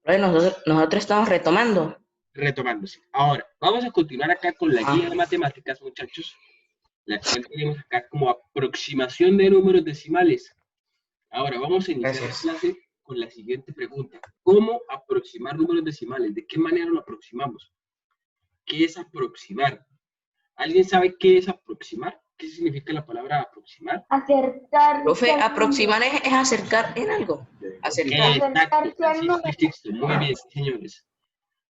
Bueno, nosotros estamos retomando. Retomándose. Ahora, vamos a continuar acá con la Ah, guía de matemáticas, muchachos, la cual tenemos acá como aproximación de números decimales. Ahora, vamos a iniciar la gracias. clase con la siguiente pregunta. ¿Cómo aproximar números decimales? ¿De qué manera lo aproximamos? ¿Qué es aproximar? ¿Alguien sabe qué es aproximar? ¿Qué significa la palabra aproximar? Profe, Acercarse al aproximar número. es acercar en algo. Acercar. Exacto, Acercarse al Francisco y número. Sixto. Muy bien, sí, señores.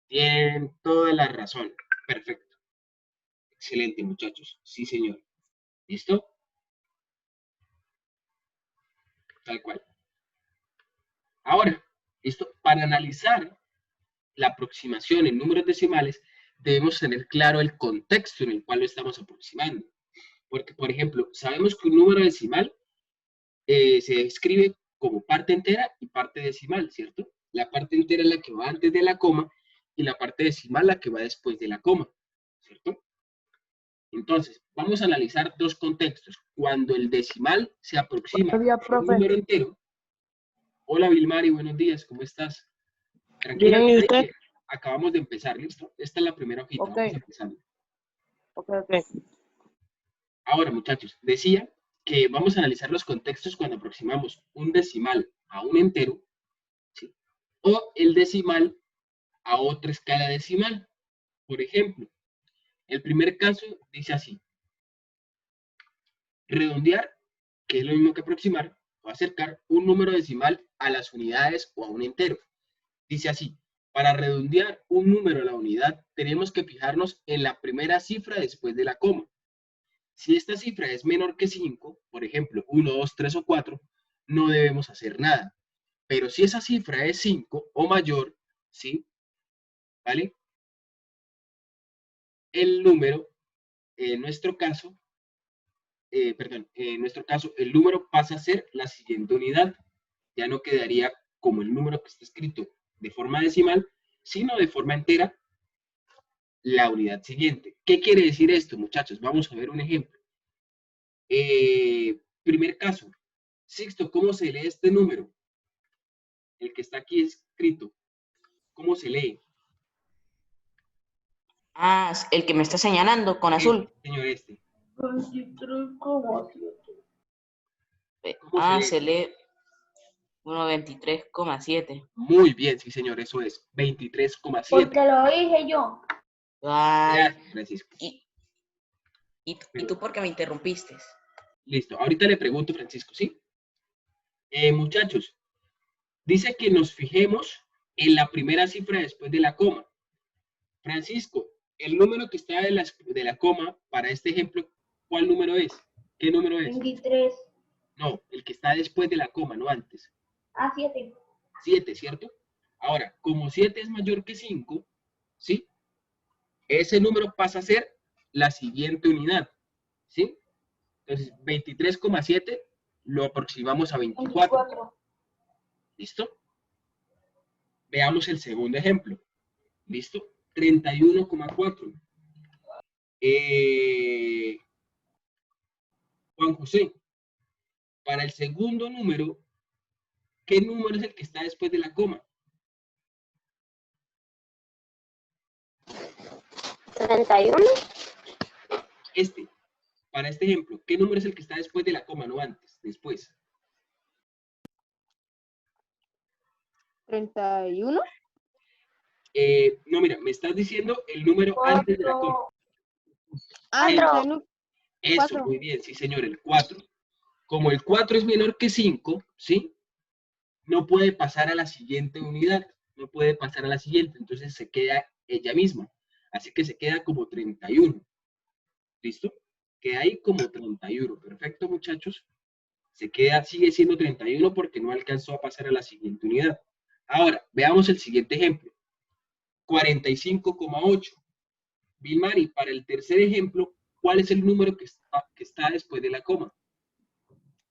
Tienen toda la razón. Perfecto. Excelente, muchachos. Sí, señor. ¿Listo? Tal cual. Ahora, listo. Para analizar la aproximación en números decimales, debemos tener claro el contexto en el cual lo estamos aproximando. Porque, por ejemplo, sabemos que un número decimal se escribe como parte entera y parte decimal, ¿cierto? La parte entera es la que va antes de la coma y la parte decimal la que va después de la coma, ¿cierto? Entonces, vamos a analizar dos contextos. Cuando el decimal se aproxima Buenos días, a un profe. número entero. Hola, Vilmari, buenos días, ¿cómo estás? Tranquila, Bien, ¿y usted? que acabamos de empezar, ¿listo? Esta es la primera hojita, Ok, vamos empezando. ok. Ahora, muchachos, decía que vamos a analizar los contextos cuando aproximamos un decimal a un entero, ¿sí? O el decimal a otra escala decimal. Por ejemplo, el primer caso dice así: redondear, que es lo mismo que aproximar, o acercar un número decimal a las unidades o a un entero. Dice así: para redondear un número a la unidad, tenemos que fijarnos en la primera cifra después de la coma. Si esta cifra es menor que 5, por ejemplo, 1, 2, 3 o 4, no debemos hacer nada. Pero si esa cifra es 5 o mayor, ¿sí? ¿Vale? El número, en nuestro caso, en nuestro caso, el número pasa a ser la siguiente unidad. Ya no quedaría como el número que está escrito de forma decimal, sino de forma entera, la unidad siguiente. ¿Qué quiere decir esto, muchachos? Vamos a ver un ejemplo. Primer caso. Sixto, ¿cómo se lee este número? El que está aquí escrito. ¿Cómo se lee? Ah, el que me está señalando con azul. Señor, este. 23,7. ¿Cómo se lee, Se señor? lee 1,23,7. Muy bien, sí, señor, eso es. 23,7. Porque lo dije yo. Ay, Gracias, Francisco. y tú por qué me interrumpiste? Listo, ahorita le pregunto, Francisco, ¿sí? Muchachos, dice que nos fijemos en la primera cifra después de la coma. Francisco, el número que está de la coma para este ejemplo, ¿cuál número es? ¿Qué número es? 23. No, el que está después de la coma, no antes. 7. 7, ¿cierto? Ahora, como 7 es mayor que 5, ¿sí? Ese número pasa a ser la siguiente unidad, ¿sí? Entonces, 23,7 lo aproximamos a 24. 24. ¿Listo? Veamos el segundo ejemplo. ¿Listo? 31,4. Juan José, para el segundo número, ¿qué número es el que está después de la coma? 31. Para este ejemplo, ¿qué número es el que está después de la coma, no antes, después? 31. No, mira, me estás diciendo el número antes de la coma. 4. Ah, El, 4. 31. eso, 4. muy bien, sí, señor, el 4. Como el 4 es menor que 5, ¿sí? No puede pasar a la siguiente unidad, no puede pasar a la siguiente, entonces se queda ella misma. Así que se queda como 31. ¿Listo? Queda ahí como 31. Perfecto, muchachos. Se queda, sigue siendo 31 porque no alcanzó a pasar a la siguiente unidad. Ahora, veamos el siguiente ejemplo. 45,8. Vilmari, para el tercer ejemplo, ¿cuál es el número que está después de la coma?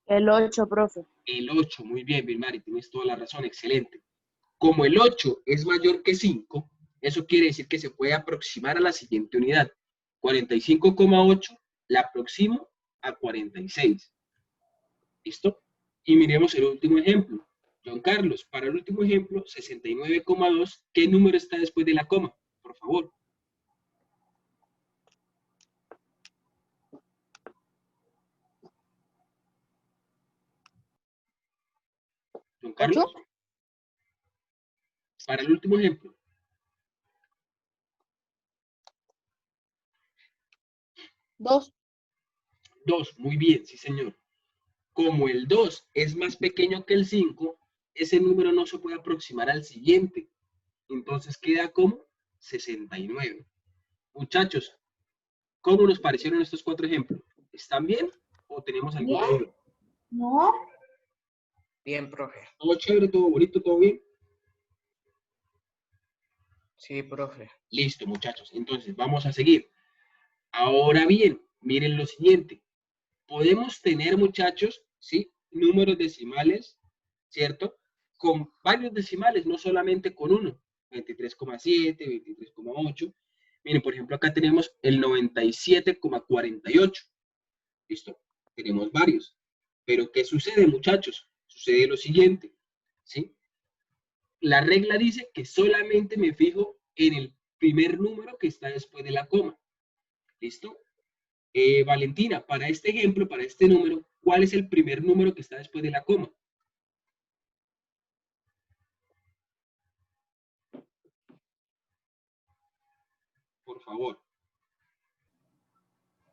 El 8, profe. El 8. Muy bien, Vilmari, tienes toda la razón, excelente. Como el 8 es mayor que 5, eso quiere decir que se puede aproximar a la siguiente unidad. 45,8 la aproximo a 46. ¿Listo? Y miremos el último ejemplo. Don Carlos, para el último ejemplo, 69,2, ¿qué número está después de la coma? Por favor. Don Carlos, para el último ejemplo. 2. 2, muy bien, sí señor. Como el 2 es más pequeño que el 5, ese número no se puede aproximar al siguiente. Entonces queda como 69. Muchachos, ¿cómo nos parecieron estos 4 ejemplos? ¿Están bien o tenemos alguna Bien. duda? No. Bien, profe. ¿Todo chévere, todo bonito, todo bien? Sí, profe. Listo, muchachos. Entonces, vamos a seguir. Ahora bien, miren lo siguiente. Podemos tener, muchachos, ¿sí? Números decimales, ¿cierto? Con varios decimales, no solamente con uno. 23,7, 23,8. Miren, por ejemplo, acá tenemos el 97,48. ¿Listo? Tenemos varios. Pero, ¿qué sucede, muchachos? Sucede lo siguiente, ¿sí? La regla dice que solamente me fijo en el primer número que está después de la coma. ¿Listo? Valentina, para este ejemplo, para este número, ¿cuál es el primer número que está después de la coma? Por favor.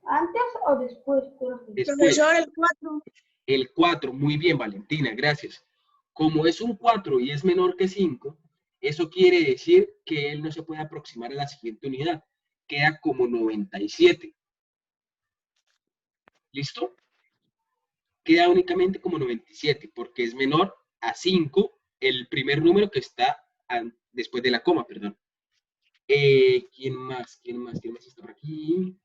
¿Antes o después, profe? Después. el 4. El 4, muy bien, Valentina, gracias. Como es un 4 y es menor que 5, eso quiere decir que él no se puede aproximar a la siguiente unidad. Queda como 97. ¿Listo? Queda únicamente como 97, porque es menor a 5, el primer número que está después de la coma, perdón. ¿Quién más? ¿Quién más? ¿Quién más está por aquí?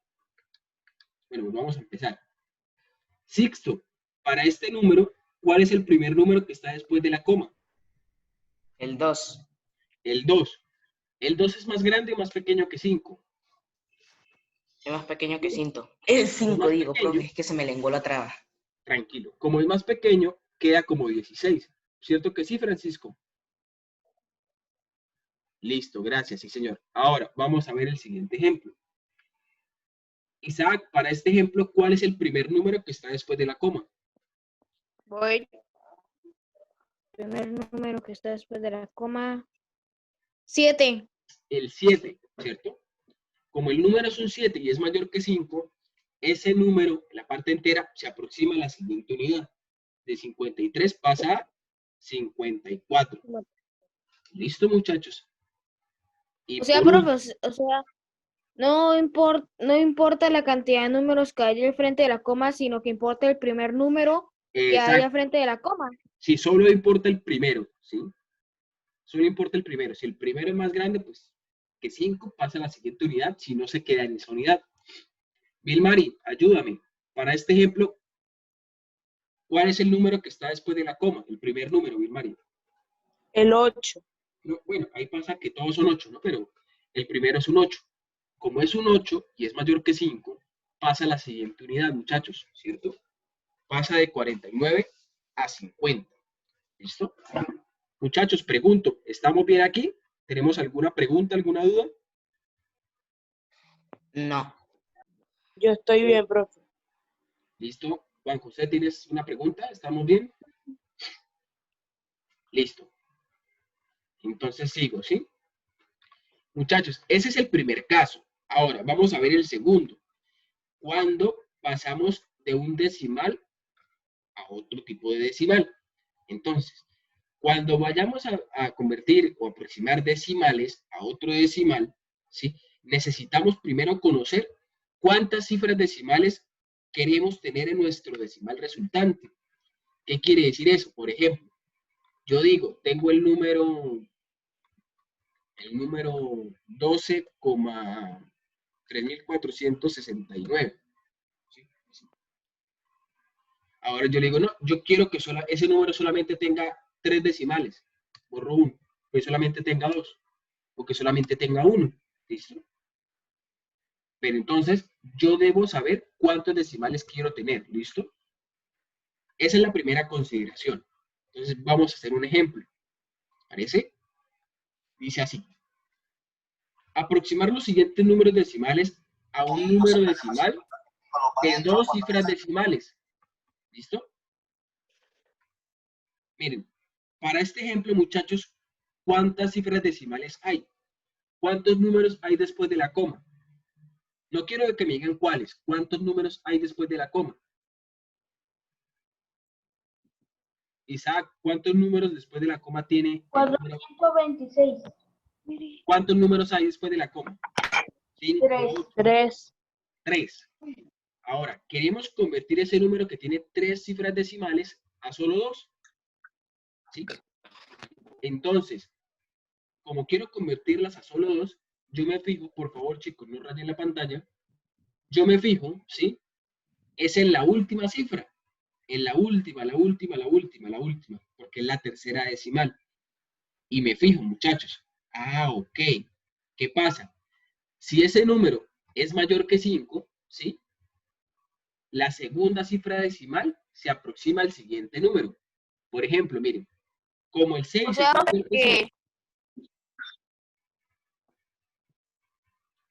Bueno, pues vamos a empezar. Sixto, para este número, ¿cuál es el primer número que está después de la coma? El 2. El 2. ¿El 2 es más grande o más pequeño que 5? Es más pequeño que 5. El 5, más digo, pequeño. profe, es que se me lenguó la traba. Tranquilo. Como es más pequeño, queda como 16. ¿Cierto que sí, Francisco? Listo, gracias, sí, señor. Ahora, vamos a ver el siguiente ejemplo. Isaac, para este ejemplo, ¿cuál es el primer número que está después de la coma? Voy. Primer número que está después de la coma. 7. El 7, ¿cierto? Como el número es un 7 y es mayor que 5, ese número, la parte entera, se aproxima a la siguiente unidad. De 53 pasa a 54. ¿Listo, muchachos? Y O sea, por profe, o sea, no importa la cantidad de números que hay al frente de la coma, sino que importa el primer número que hay al frente de la coma. Si solo importa el primero, ¿sí? Solo importa el primero. Si el primero es más grande, pues que 5 pasa a la siguiente unidad, si no se queda en esa unidad. Vilmari, ayúdame. Para este ejemplo, ¿cuál es el número que está después de la coma? El primer número, Vilmari. El 8. No, bueno, ahí pasa que todos son 8, ¿no? Pero el primero es un 8. Como es un 8 y es mayor que 5, pasa a la siguiente unidad, muchachos, ¿cierto? Pasa de 49 a 50. ¿Listo? Muchachos, pregunto, ¿estamos bien aquí? ¿Tenemos alguna pregunta, alguna duda? No. Yo estoy bien, profe. ¿Listo? Juan José, ¿tienes una pregunta? ¿Estamos bien? Listo. Entonces sigo, ¿sí? Muchachos, ese es el primer caso. Ahora, vamos a ver el segundo. Cuando pasamos de un decimal a otro tipo de decimal. Entonces, cuando vayamos a convertir o aproximar decimales a otro decimal, ¿sí? Necesitamos primero conocer cuántas cifras decimales queremos tener en nuestro decimal resultante. ¿Qué quiere decir eso? Por ejemplo, yo digo, tengo el número 12,3469. ¿Sí? Ahora yo le digo, no, yo quiero que ese número solamente tenga 3 decimales. Borro 1, que solamente tenga 2, o que solamente tenga 1. ¿Listo? Pero entonces yo debo saber cuántos decimales quiero tener. ¿Listo? Esa es la primera consideración. Entonces vamos a hacer un ejemplo. ¿Parece? Dice así. Aproximar los siguientes números decimales a un número decimal de 2 cifras decimales. ¿Listo? Miren, para este ejemplo, muchachos, ¿cuántas cifras decimales hay? ¿Cuántos números hay después de la coma? No quiero que me digan cuáles. ¿Cuántos números hay después de la coma? Isaac, ¿cuántos números después de la coma tiene el número? 426. ¿Cuántos números hay después de la coma? 5, 3. 3. Ahora, queremos convertir ese número que tiene 3 cifras decimales a solo 2. ¿Sí? Entonces, como quiero convertirlas a solo 2, yo me fijo, por favor, chicos, no rayen la pantalla. Yo me fijo, ¿sí? Es en la última cifra. En la última, porque es la tercera decimal. Y me fijo, muchachos. Ah, ok. ¿Qué pasa? Si ese número es mayor que 5, ¿sí? La segunda cifra decimal se aproxima al siguiente número. Por ejemplo, miren, como el 6 O sea, es mayor que 5.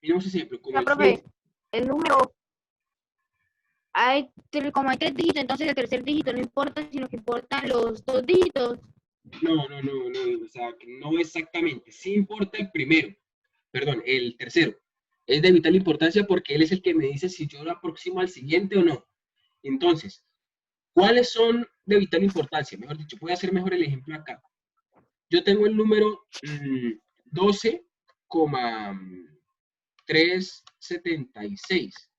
Miremos ese ejemplo, como el profe, 6. el número como hay 3 dígitos, entonces el tercer dígito no importa, sino que importan los 2 dígitos. No, o sea, no exactamente. Sí importa el primero, perdón, el tercero. Es de vital importancia porque él es el que me dice si yo lo aproximo al siguiente o no. Entonces, ¿cuáles son de vital importancia? Mejor dicho, voy a hacer mejor el ejemplo acá. Yo tengo el número 12,376.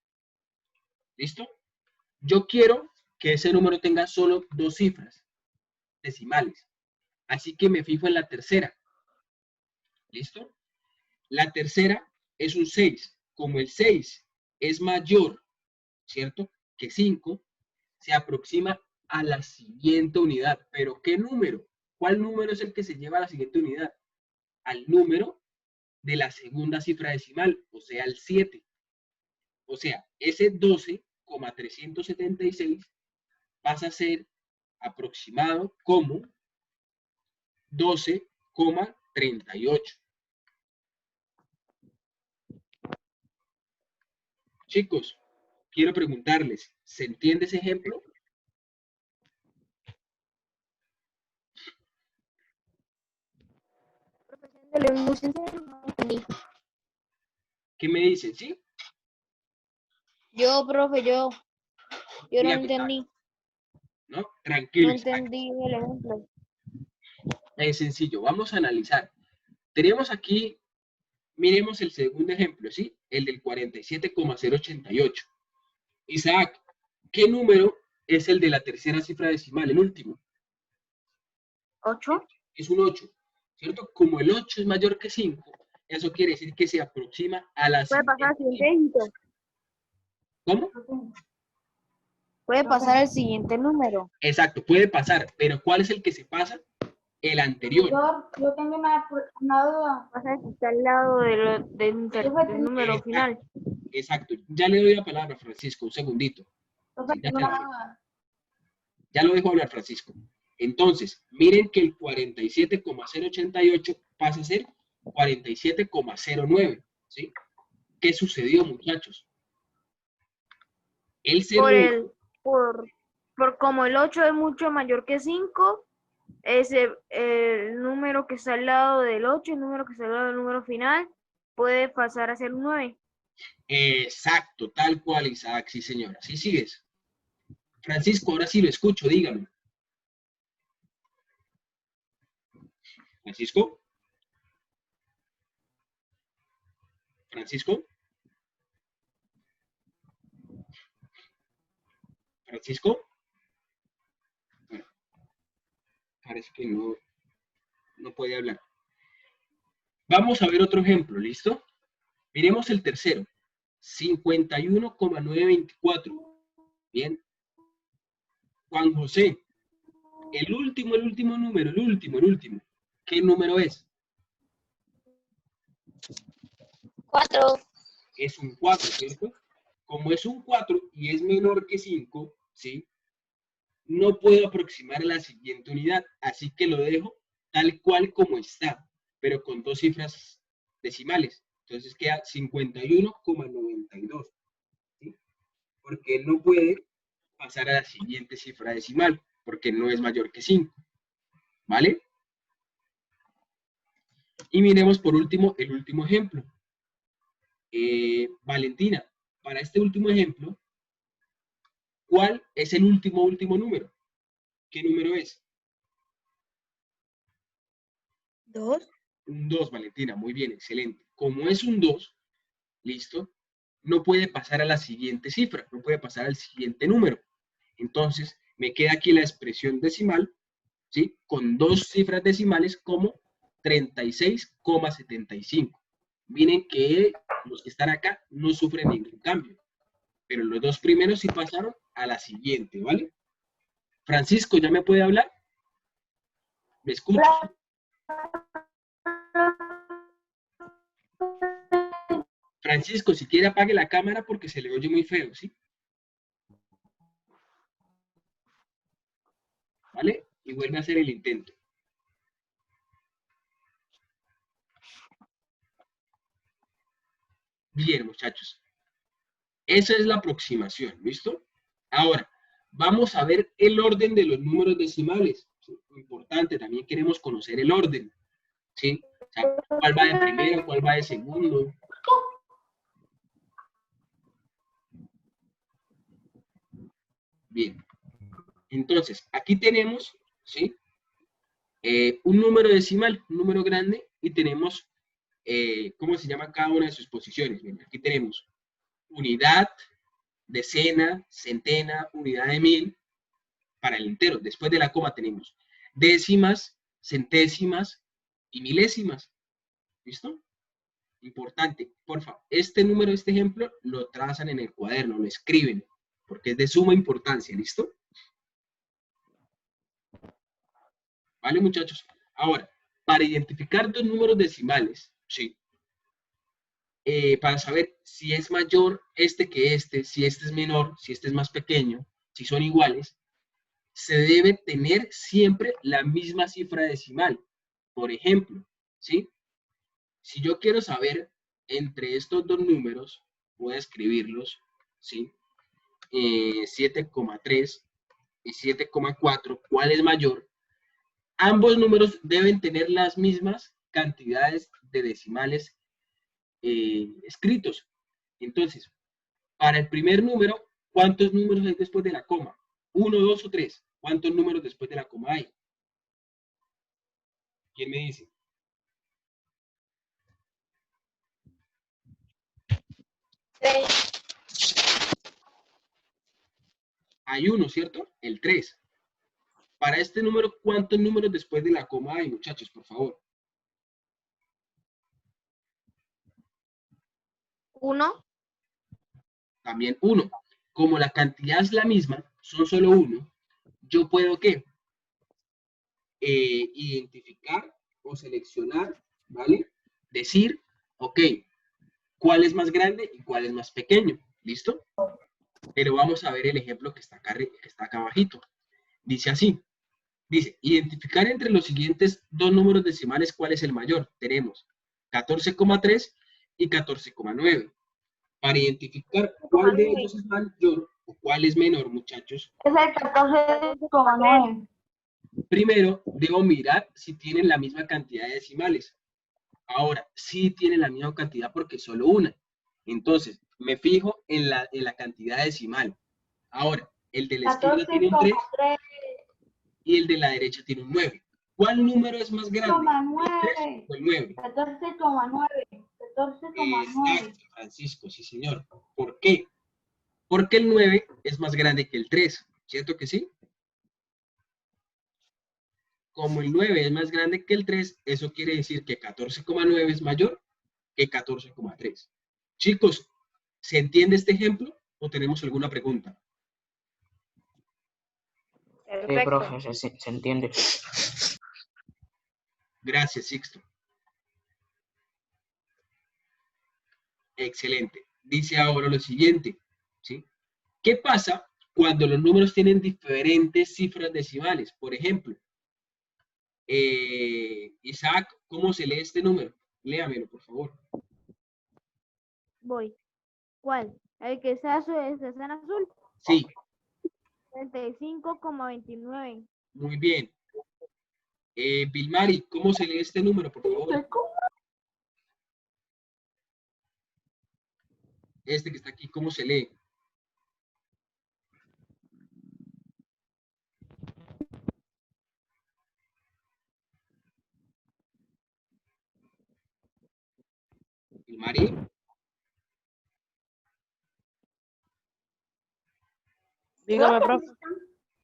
¿Listo? Yo quiero que ese número tenga solo 2 cifras decimales. Así que me fijo en la tercera. ¿Listo? La tercera es un 6. Como el 6 es mayor, ¿cierto?, que 5, se aproxima a la siguiente unidad. ¿Pero qué número? ¿Cuál número es el que se lleva a la siguiente unidad? Al número de la segunda cifra decimal, o sea, el 7. O sea, ese 12,376 pasa a ser aproximado como 12,38. Chicos, quiero preguntarles, ¿se entiende ese ejemplo? ¿Qué me dicen? ¿Sí? Yo, profe, yo no Dígame, entendí. ¿no? No Tranquilo, entendí el ejemplo. es sencillo. Vamos a analizar. Tenemos aquí, miremos el segundo ejemplo, ¿sí? El del 47,088. Isaac, ¿qué número es el de la tercera cifra decimal, el último? 8. Es un 8, ¿cierto? Como el 8 es mayor que 5, eso quiere decir que se aproxima a la Puede pasar al siguiente. siguiente dígito. ¿Cómo? Puede pasar al siguiente número. Exacto, puede pasar, pero ¿cuál es el que se pasa? El anterior. Yo tengo una duda. Pasa que está al lado del número final. Exacto. Ya le doy la palabra a Francisco, un segundito. Profe, Sí, tengo una duda. ya lo dejo hablar, Francisco. Entonces, miren que el 47,088 pasa a ser 47,09. ¿Sí? ¿Qué sucedió, muchachos? El 0,1. Por como el 8 es mucho mayor que 5, el número que está al lado del 8, el número que está al lado del número final, puede pasar a ser un 9. Exacto, tal cual, Isaac, sí, señora. ¿Sí sigues? Francisco, ahora sí lo escucho, dígame. Francisco. Francisco. Francisco. Bueno, parece que no puede hablar. Vamos a ver otro ejemplo, ¿listo? Miremos el tercero. 51,924. Bien. Juan José. El último número, el último. ¿Qué número es? 4. Es un 4, ¿cierto? Como es un 4 y es menor que 5, ¿sí? no puedo aproximar a la siguiente unidad, así que lo dejo tal cual como está, pero con 2 cifras decimales. Entonces queda 51,92, ¿sí? Porque él no puede pasar a la siguiente cifra decimal, porque no es mayor que 5, ¿vale? Y miremos por último el último ejemplo. Valentina, para este último ejemplo, ¿cuál es el último número? ¿Qué número es? 2. Un 2, Valentina, muy bien, excelente. Como es un 2, listo, no puede pasar a la siguiente cifra, no puede pasar al siguiente número. Entonces, me queda aquí la expresión decimal, ¿sí? Con 2 cifras decimales como 36,75. Miren que los que están acá no sufren ningún cambio, pero los 2 primeros sí pasaron a la siguiente, ¿vale? Francisco, ¿ya me puede hablar? ¿Me escucha? Francisco, si quiere apague la cámara porque se le oye muy feo, ¿sí? ¿Vale? Y vuelve a hacer el intento. Bien, muchachos. Esa es la aproximación, ¿listo? Ahora, vamos a ver el orden de los números decimales. ¿Sí? Importante, también queremos conocer el orden, ¿sí? O sea, ¿cuál va de primero, cuál va de segundo? Bien. Entonces, aquí tenemos, ¿sí? Un número decimal, un número grande, y tenemos, ¿cómo se llama cada una de sus posiciones? Bien, aquí tenemos unidad, decena, centena, unidad de mil, para el entero. Después de la coma tenemos décimas, centésimas y milésimas. ¿Listo? Importante, por favor, este número, este ejemplo, lo trazan en el cuaderno, lo escriben, porque es de suma importancia, ¿listo? ¿Vale, muchachos? Ahora, para identificar 2 números decimales, ¿sí? Para saber si es mayor este que este, si este es menor, si este es más pequeño, si son iguales, se debe tener siempre la misma cifra decimal. Por ejemplo, ¿sí? Si yo quiero saber entre estos 2 números, voy a escribirlos, ¿sí? 7,3 y 7,4, ¿cuál es mayor? Ambos números deben tener las mismas cantidades de decimales escritos. Entonces, para el primer número, ¿cuántos números hay después de la coma? 1, 2 o 3. ¿Cuántos números después de la coma hay? ¿Quién me dice? 6. Hay uno, ¿cierto? El 3. Para este número, ¿cuántos números después de la coma hay, muchachos, por favor? 1. También 1. Como la cantidad es la misma, son solo 1, yo puedo, ¿qué? Identificar o seleccionar, ¿vale? Decir, ok, ¿cuál es más grande y cuál es más pequeño? ¿Listo? Pero vamos a ver el ejemplo que está acá abajito. Dice así. Dice, identificar entre los siguientes 2 números decimales cuál es el mayor. Tenemos 14,3 y 14,9. Para identificar cuál de ellos es mayor o cuál es menor, muchachos, Es el 14,9. primero debo mirar si tienen la misma cantidad de decimales. Ahora, sí tienen la misma cantidad porque es solo una. Entonces, me fijo en la cantidad decimal. Ahora, el de la izquierda tiene un 3 14,3. y el de la derecha tiene un 9. ¿Cuál número es más grande? ¿El 3 o el 9? 14,9. 14,9. Exacto, Francisco, sí señor. ¿Por qué? Porque el 9 es más grande que el 3, ¿cierto que sí? Como el 9 es más grande que el 3, eso quiere decir que 14,9 es mayor que 14,3. Chicos, ¿se entiende este ejemplo o tenemos alguna pregunta? Sí, profe, se entiende. Gracias, Sixto. Excelente. Dice ahora lo siguiente, ¿sí? ¿Qué pasa cuando los números tienen diferentes cifras decimales. Por ejemplo, Isaac, ¿cómo se lee este número? Léamelo, por favor. Voy. ¿Cuál? El que está en azul. Sí, 35,29. muy bien. Vilmari, ¿cómo se lee este número, por favor? Este que está aquí, ¿cómo se lee? Vilmari, Dígame, profe.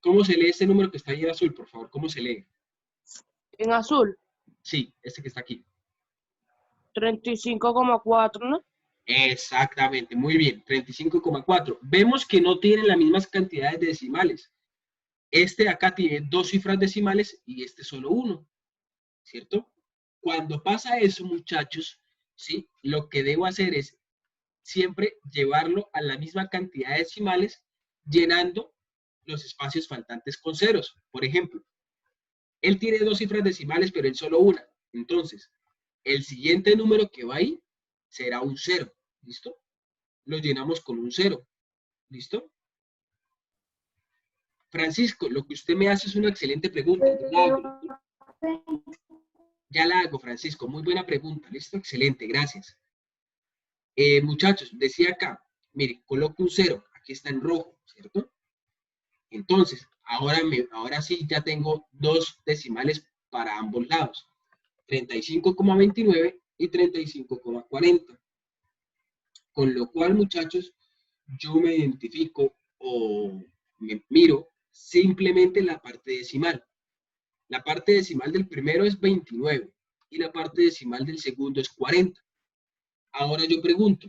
¿cómo se lee este número que está ahí en azul, por favor? ¿Cómo se lee? En azul, Sí, este que está aquí. 35,4, ¿no? Exactamente, muy bien, 35,4. Vemos que no tienen las mismas cantidades de decimales. Este de acá tiene 2 cifras decimales y este solo 1, ¿cierto? Cuando pasa eso, muchachos, ¿sí? Lo que debo hacer es siempre llevarlo a la misma cantidad de decimales, llenando los espacios faltantes con ceros. Por ejemplo, él tiene 2 cifras decimales, pero él solo una. Entonces, el siguiente número que va ahí será un 0. ¿Listo? Lo llenamos con un 0. ¿Listo? Francisco, lo que usted me hace es una excelente pregunta. Ya la hago, Francisco. Muy buena pregunta. ¿Listo? Excelente, gracias. Muchachos, decía acá, mire, coloco un 0. Aquí está en rojo, ¿cierto? Entonces, ahora sí ya tengo 2 decimales para ambos lados. 35,29 y 35,40. Con lo cual, muchachos, yo me identifico o me miro simplemente la parte decimal. La parte decimal del primero es 29 y la parte decimal del segundo es 40. Ahora yo pregunto,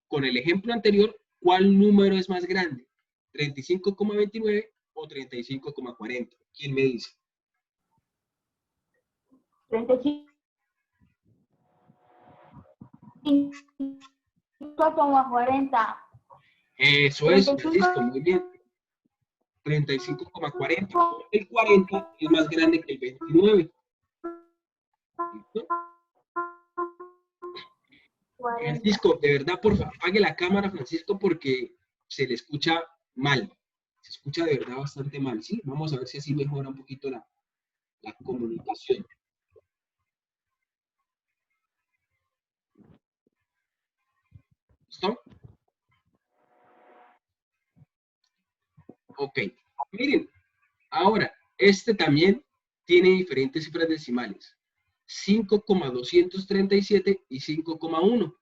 con el ejemplo anterior, ¿cuál número es más grande? ¿35,29 o 35,40? ¿Quién me dice? 35,40. Eso es, Francisco, muy bien. 35,40. El 40 es más grande que el 29. ¿Listo? Francisco, de verdad, por favor, apague la cámara, Francisco, porque se le escucha mal. Se escucha de verdad bastante mal, ¿sí? Vamos a ver si así mejora un poquito la comunicación. ¿Listo? Ok. Miren, ahora, este también tiene diferentes cifras decimales. 5,237 y 5,1.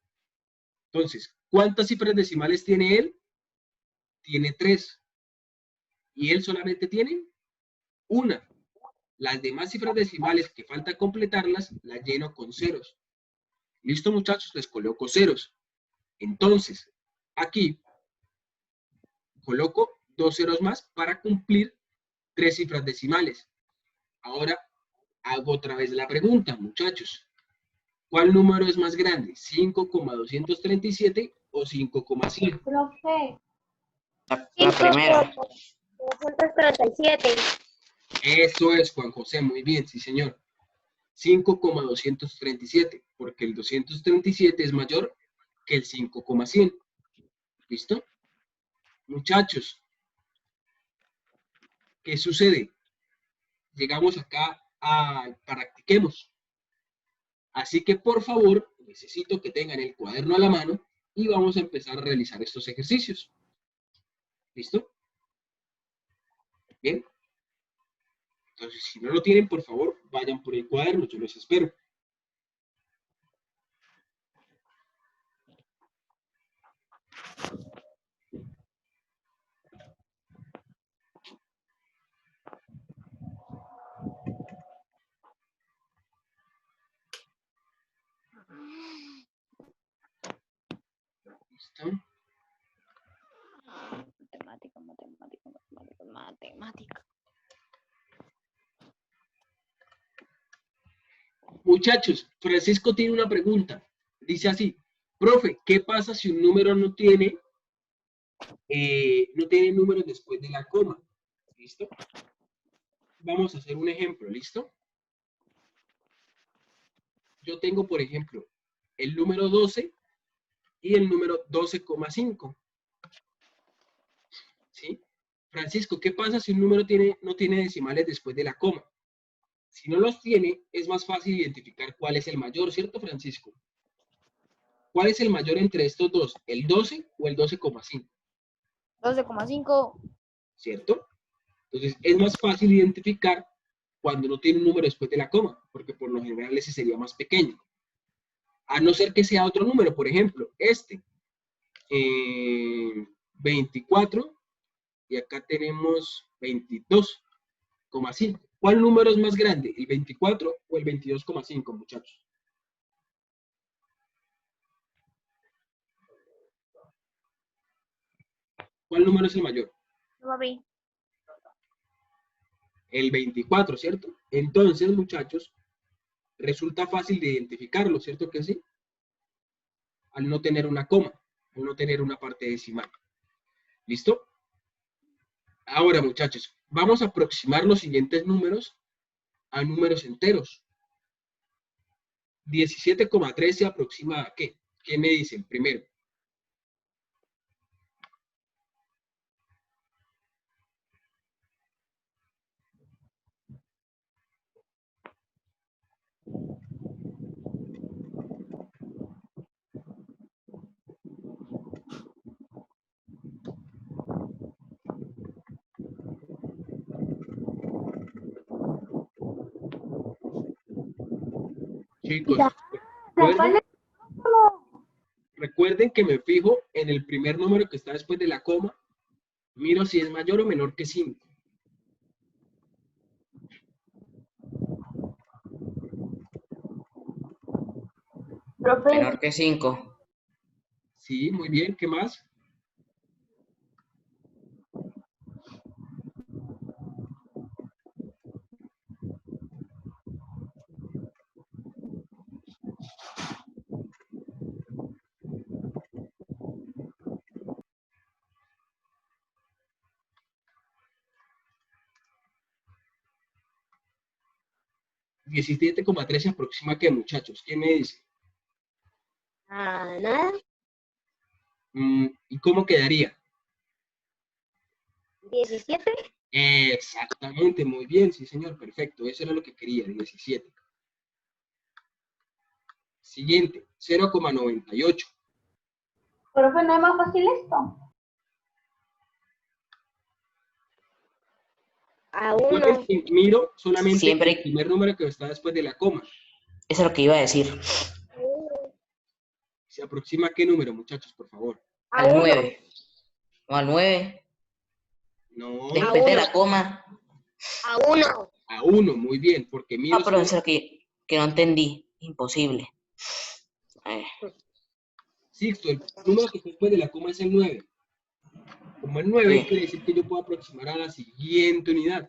Entonces, ¿cuántas cifras decimales tiene él? Tiene 3. Y él solamente tiene una. Las demás cifras decimales que falta completarlas, las lleno con ceros. ¿Listo, muchachos? Les coloco ceros. Entonces, aquí coloco 2 ceros más para cumplir 3 cifras decimales. Ahora hago otra vez la pregunta, muchachos. ¿Cuál número es más grande? ¿5,237 o 5,100? Profe. La primera. 237. Eso es, Juan José, muy bien, sí, señor. 5,237, porque el 237 es mayor que el 5,100. ¿Listo? Muchachos, ¿qué sucede? Llegamos acá a practiquemos. Así que, por favor, necesito que tengan el cuaderno a la mano y vamos a empezar a realizar estos ejercicios. ¿Listo? Bien. Entonces, si no lo tienen, por favor, vayan por el cuaderno, yo los espero. ¿Listo? Matemática. Muchachos, Francisco tiene una pregunta. Dice así, profe, ¿qué pasa si un número no tiene no tiene números después de la coma. ¿Listo? Vamos a hacer un ejemplo, ¿listo? Yo tengo, por ejemplo, el número 12 y el número 12,5. ¿Sí? Francisco, ¿qué pasa si un número no tiene decimales después de la coma? Si no los tiene, es más fácil identificar cuál es el mayor, ¿cierto, Francisco? ¿Cuál es el mayor entre estos dos? ¿El 12 o el 12,5? 12,5. ¿Cierto? Entonces, es más fácil identificar cuando no tiene un número después de la coma, porque por lo general ese sería más pequeño. A no ser que sea otro número, por ejemplo, este. 24 y acá tenemos 22,5. ¿Cuál número es más grande? ¿El 24 o el 22,5, muchachos? ¿Cuál número es el mayor? Papi. El 24, ¿cierto? Entonces, muchachos, resulta fácil de identificarlo, ¿cierto que sí? Al no tener una coma, al no tener una parte decimal. ¿Listo? Ahora, muchachos, vamos a aproximar los siguientes números a números enteros. 17,3 se aproxima a ¿qué? ¿Quién me dice el primero? Chicos, recuerden que me fijo en el primer número que está después de la coma, miro si es mayor o menor que 5. Profe, Menor que 5. Sí, muy bien, ¿qué más? ¿17,3 se aproxima a qué, muchachos? ¿Quién me dice? nada. ¿Y cómo quedaría? 17. Exactamente, muy bien, sí, señor, perfecto. Eso era lo que quería, 17. Siguiente, 0,98. Profe, ¿no es más fácil esto? A Recuerden uno. que miro solamente Siempre- el primer número que está después de la coma. Eso es lo que iba a decir. ¿Se aproxima a qué número, muchachos, por favor? A Al uno. 9. No, al 9. No, Después de uno. la coma. A uno. a 1, muy bien, porque miro Ah, pero solo- eso es lo que no entendí. Imposible. Sixto, el número que está después de la coma es el 9. Como el 9 Bien. quiere decir que yo puedo aproximar a la siguiente unidad.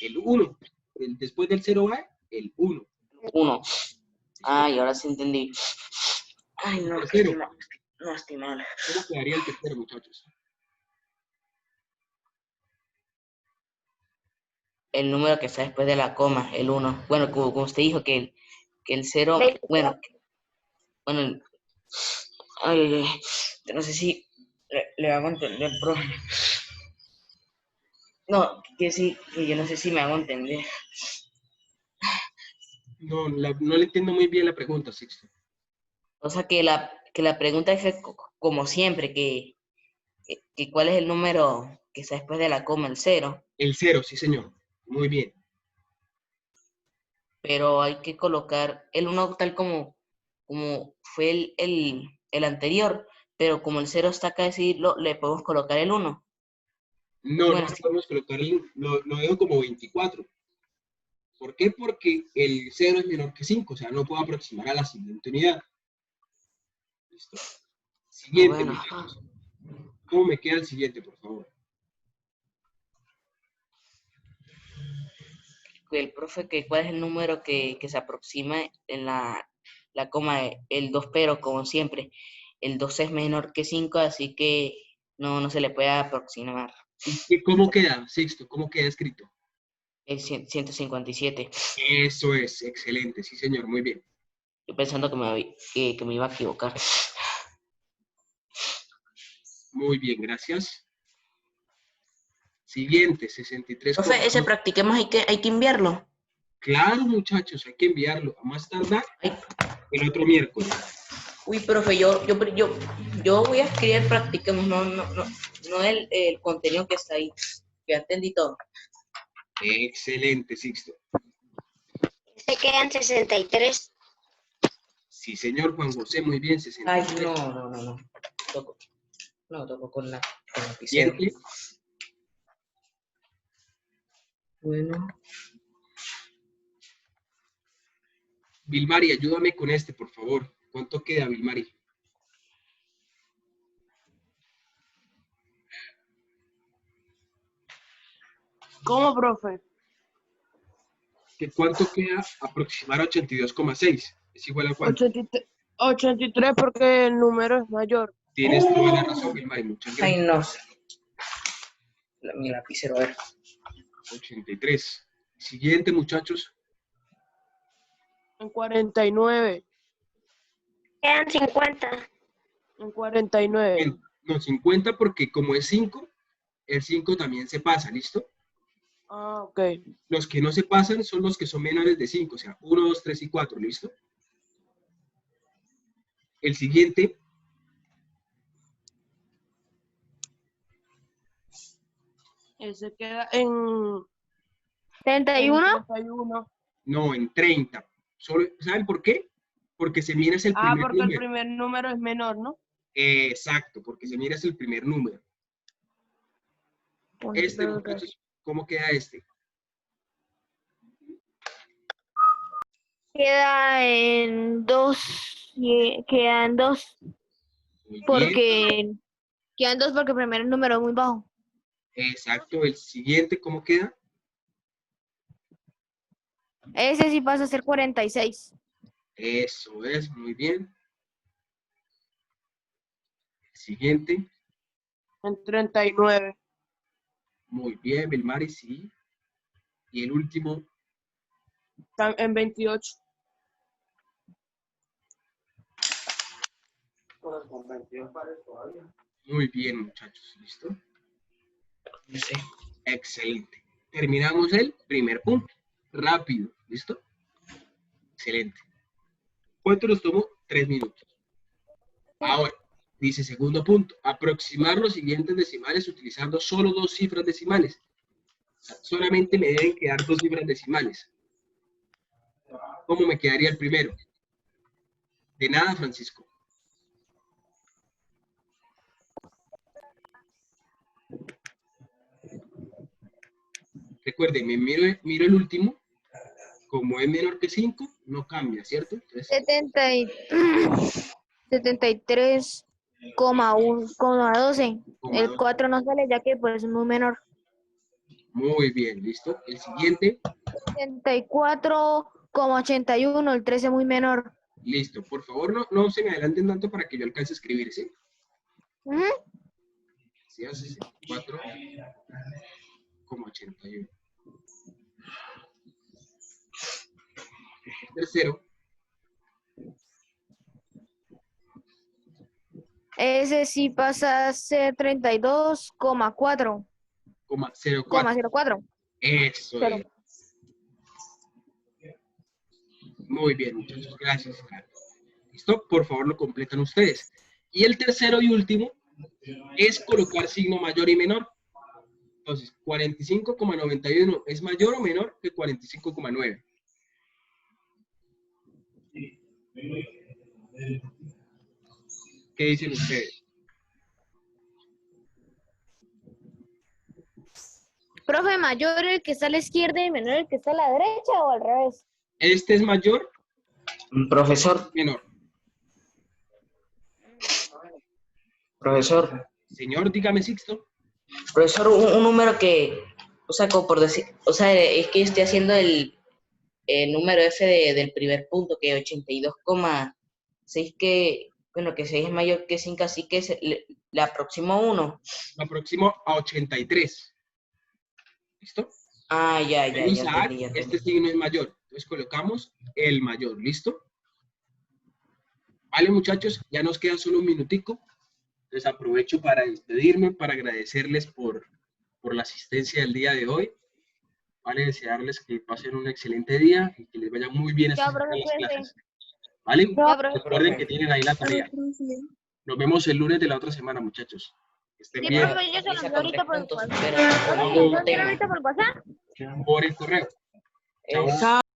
El 1. Después del 0 va el 1. 1. Ay, ahora sí entendí. Ay, no, es que Tercero. estoy mal. ¿Cómo quedaría el tercero, muchachos? El número que está después de la coma, el 1. Bueno, como usted dijo que el 0, bueno, ay, no sé si le hago entender, profe. No, que sí, que yo no sé si me hago entender. No, no le entiendo muy bien la pregunta, Sixto. O sea, que la pregunta es que, como siempre, que cuál es el número que está después de la coma, el 0, El 0, sí, señor. Muy bien. pero hay que colocar el 1 tal como fue el anterior, pero como el 0 está acá, decirlo, le podemos colocar el 1. No, Bueno, no podemos colocar lo dejo como 24. ¿Por qué? Porque el 0 es menor que 5, o sea, no puedo aproximar a la siguiente unidad. ¿Listo? Siguiente, bueno, muchachos. ¿Cómo me queda el siguiente, por favor? el profe, que cuál es el número que se aproxima en la coma, el 2, pero como siempre, el 2 es menor que 5, así que no se le puede aproximar. ¿Y cómo queda, Sixto? ¿Cómo queda escrito? Es 157. Eso es, excelente, sí señor, muy bien. Yo pensando que me iba a equivocar. Muy bien, gracias. Siguiente, 63. Profe, ese practiquemos hay que enviarlo. Claro, muchachos, hay que enviarlo. A más tardar Ay, el otro miércoles. uy, profe, yo voy a escribir practiquemos, no el contenido que está ahí. Ya entendí todo. Excelente, Sixto. Se quedan 63. Sí, señor Juan José, muy bien, 63. Ay, no. Toco con la lapicero. Siguiente. Bueno. Vilmari, ayúdame con este, por favor. ¿Cuánto queda, Vilmari? ¿Cómo, profe? ¿Cuánto queda aproximar a 82,6? ¿Es igual a cuánto? 83 porque el número es mayor. Tienes toda la razón, Vilmari, muchas Ay, gracias. no. Mi lapicero, a ver. 83. Siguiente, muchachos. En 49. Quedan 50. En 49. No, 50 porque como es 5, el 5 también se pasa, ¿listo? Ah, ok. Los que no se pasan son los que son menores de 5, o sea, 1, 2, 3 y 4, ¿listo? El siguiente, Ese queda en 31. 31. no, en 30. ¿Saben por qué? Porque se mira es el Ah, primer porque el número. primer número es menor, ¿no? Exacto, porque se mira es el primer número. Este, muchachos, ¿cómo queda este? Queda en 2. Quedan 2 Muy bien, porque quedan 2 porque el primer número es muy bajo. exacto. El siguiente, ¿cómo queda? Ese sí pasa a ser 46. Eso es, muy bien. El siguiente, En 39. muy bien, Belmari, sí. Y el último, En 28. muy bien, muchachos, ¿listo? No sé. Excelente. Terminamos el primer punto. Rápido, ¿listo? Excelente. ¿Cuánto nos tomó? 3 minutos. Ahora, dice segundo punto, aproximar los siguientes decimales utilizando solo 2 cifras decimales. O sea, solamente me deben quedar 2 cifras decimales. ¿Cómo me quedaría el primero? De nada, Francisco. Recuerden, miro el último. Como es menor que 5, no cambia, ¿cierto? Entonces, 73,12. El 4 no sale ya que pues es muy menor. muy bien, ¿listo? El siguiente, 74,81. El 13 muy menor. listo. Por favor, no se me adelanten tanto para que yo alcance a escribir, ¿sí? Ujú. Sí, hace 64,81. Tercero, Ese sí pasa a ser 32,4. 04. 04. Eso Cero. es. Muy bien, muchachos. Gracias. ¿Listo? Por favor, lo completan ustedes. Y el tercero y último es colocar signo mayor y menor. Entonces, 45,91 es mayor o menor que 45,9. ¿Qué dicen ustedes? Profe, mayor el que está a la izquierda y menor el que está a la derecha o al revés. ¿Este es mayor? Profesor, Señor, dígame, Sixto. profesor, un número que, o sea, como por decir, o sea, es que yo estoy haciendo el número ese del primer punto, que 82,6, Bueno, que 6 es mayor que 5, así que le aproximo 1. Lo aproximo a 83. ¿Listo? Ah, ya Isaac, entendí, ya este entendí. signo es mayor. Entonces colocamos el mayor. ¿Listo? Vale, muchachos, ya nos queda solo un minutico. Entonces aprovecho para despedirme, para agradecerles por la asistencia del día de hoy. Vale, desearles que pasen un excelente día y que les vaya muy bien esta semana en las clases. ¿Vale? Recuerden que tienen ahí la tarea. Nos vemos el lunes de la otra semana, muchachos. Que estén Sí, bien. profe, yo se lo Avisa envío con ahorita 3 por el puntos, WhatsApp. pero Yo se lo con un envío tema. ahorita por el WhatsApp. Por el correo. Chao. Chao.